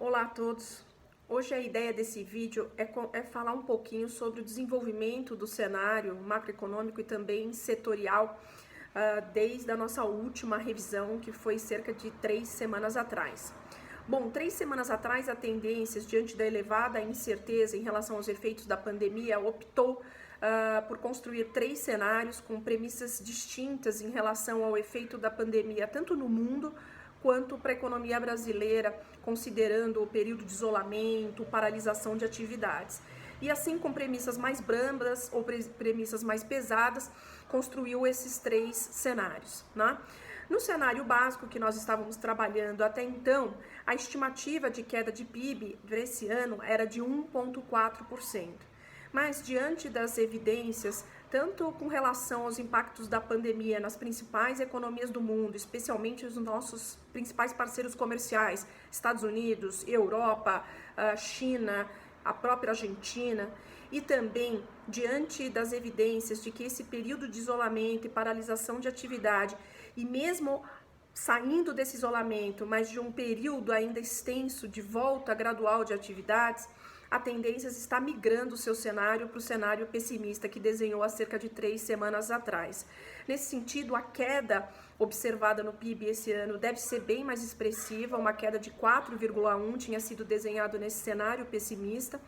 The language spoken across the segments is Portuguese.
Olá a todos! Hoje a ideia desse vídeo é falar um pouquinho sobre o desenvolvimento do cenário macroeconômico e também setorial desde a nossa última revisão, que foi cerca de 3 semanas atrás. Bom, 3 semanas atrás, a Tendências, diante da elevada incerteza em relação aos efeitos da pandemia, optou por construir 3 cenários com premissas distintas em relação ao efeito da pandemia, tanto no mundo quanto para a economia brasileira, considerando o período de isolamento, paralisação de atividades. E assim, com premissas mais brandas ou premissas mais pesadas, construiu esses 3 cenários, né? No cenário básico que nós estávamos trabalhando até então, a estimativa de queda de PIB para esse ano era de 1,4%. Mas diante das evidências, tanto com relação aos impactos da pandemia nas principais economias do mundo, especialmente os nossos principais parceiros comerciais, Estados Unidos, Europa, China, a própria Argentina, e também diante das evidências de que esse período de isolamento e paralisação de atividade, e mesmo saindo desse isolamento, mas de um período ainda extenso de volta gradual de atividades, a Tendências está migrando o seu cenário para o cenário pessimista que desenhou há cerca de 3 semanas atrás. Nesse sentido, a queda observada no PIB esse ano deve ser bem mais expressiva, uma queda de 4,1 tinha sido desenhado nesse cenário pessimista,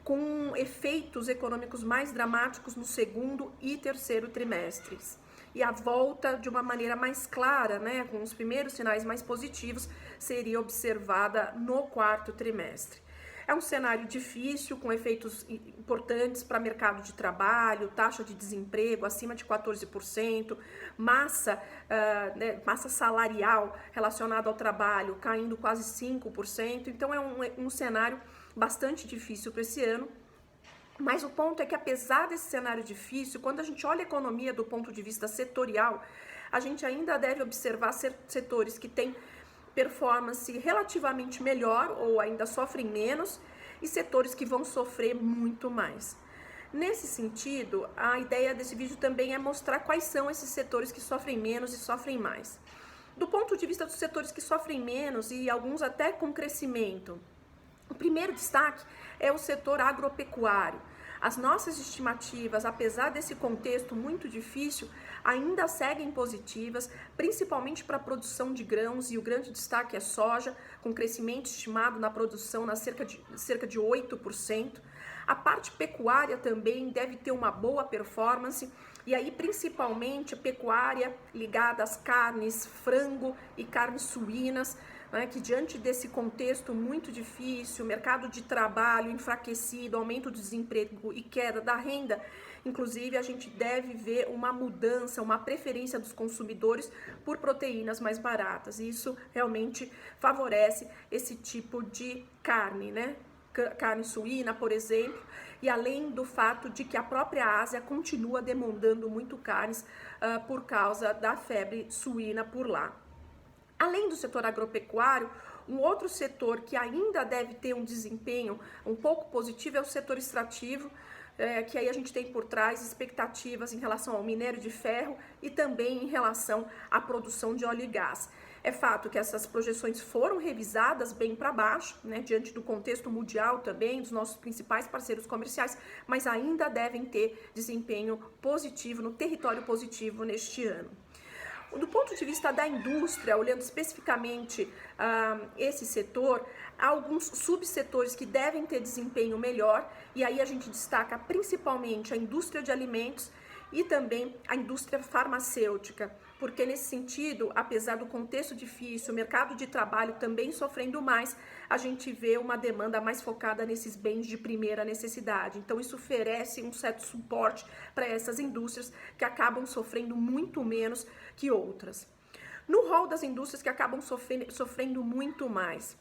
com efeitos econômicos mais dramáticos no segundo e terceiro trimestres. E a volta de uma maneira mais clara, né, com os primeiros sinais mais positivos, seria observada no quarto trimestre. É um cenário difícil, com efeitos importantes para mercado de trabalho, taxa de desemprego acima de 14%, massa salarial relacionada ao trabalho caindo quase 5%. Então é um cenário bastante difícil para esse ano. Mas o ponto é que, apesar desse cenário difícil, quando a gente olha a economia do ponto de vista setorial, a gente ainda deve observar setores que têm performance relativamente melhor ou ainda sofrem menos, e setores que vão sofrer muito mais. Nesse sentido, a ideia desse vídeo também é mostrar quais são esses setores que sofrem menos e sofrem mais. Do ponto de vista dos setores que sofrem menos e alguns até com crescimento, o primeiro destaque é o setor agropecuário. As nossas estimativas, apesar desse contexto muito difícil, ainda seguem positivas, principalmente para a produção de grãos, e o grande destaque é soja, com crescimento estimado na produção na cerca de 8%. A parte pecuária também deve ter uma boa performance, e aí principalmente a pecuária ligada às carnes, frango e carnes suínas, que diante desse contexto muito difícil, mercado de trabalho enfraquecido, aumento do desemprego e queda da renda, inclusive a gente deve ver uma mudança, uma preferência dos consumidores por proteínas mais baratas, e isso realmente favorece esse tipo de carne, né? Carne suína, por exemplo, e além do fato de que a própria Ásia continua demandando muito carnes por causa da febre suína por lá. Além do setor agropecuário, um outro setor que ainda deve ter um desempenho um pouco positivo é o setor extrativo, que aí a gente tem por trás expectativas em relação ao minério de ferro e também em relação à produção de óleo e gás. É fato que essas projeções foram revisadas bem para baixo, né, diante do contexto mundial também, dos nossos principais parceiros comerciais, mas ainda devem ter desempenho positivo, no território positivo neste ano. Do ponto de vista da indústria, olhando especificamente esse setor, há alguns subsetores que devem ter desempenho melhor, e aí a gente destaca principalmente a indústria de alimentos e também a indústria farmacêutica, porque nesse sentido, apesar do contexto difícil, o mercado de trabalho também sofrendo mais, a gente vê uma demanda mais focada nesses bens de primeira necessidade. Então isso oferece um certo suporte para essas indústrias que acabam sofrendo muito menos que outras. No rol das indústrias que acabam sofrendo muito mais,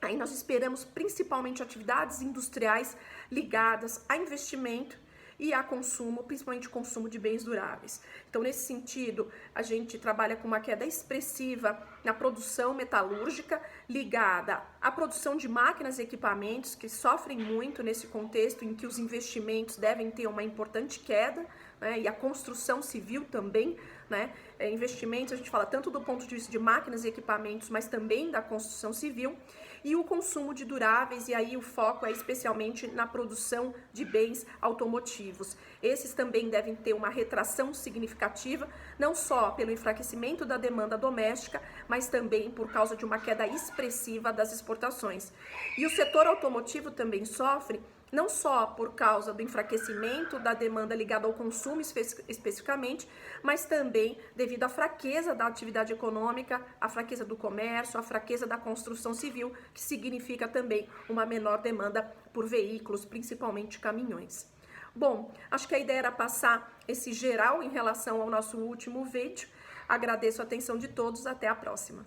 aí nós esperamos principalmente atividades industriais ligadas a investimento e a consumo, principalmente consumo de bens duráveis. Então, nesse sentido, a gente trabalha com uma queda expressiva na produção metalúrgica ligada A produção de máquinas e equipamentos que sofrem muito nesse contexto em que os investimentos devem ter uma importante queda, né, e a construção civil também, né, investimentos a gente fala tanto do ponto de vista de máquinas e equipamentos, mas também da construção civil, e o consumo de duráveis, e aí o foco é especialmente na produção de bens automotivos. Esses também devem ter uma retração significativa, não só pelo enfraquecimento da demanda doméstica, mas também por causa de uma queda expressiva das exportações. E o setor automotivo também sofre não só por causa do enfraquecimento da demanda ligada ao consumo especificamente, mas também devido à fraqueza da atividade econômica, à fraqueza do comércio, à fraqueza da construção civil, que significa também uma menor demanda por veículos, principalmente caminhões. Bom, acho que a ideia era passar esse geral em relação ao nosso último vídeo. Agradeço a atenção de todos, até a próxima.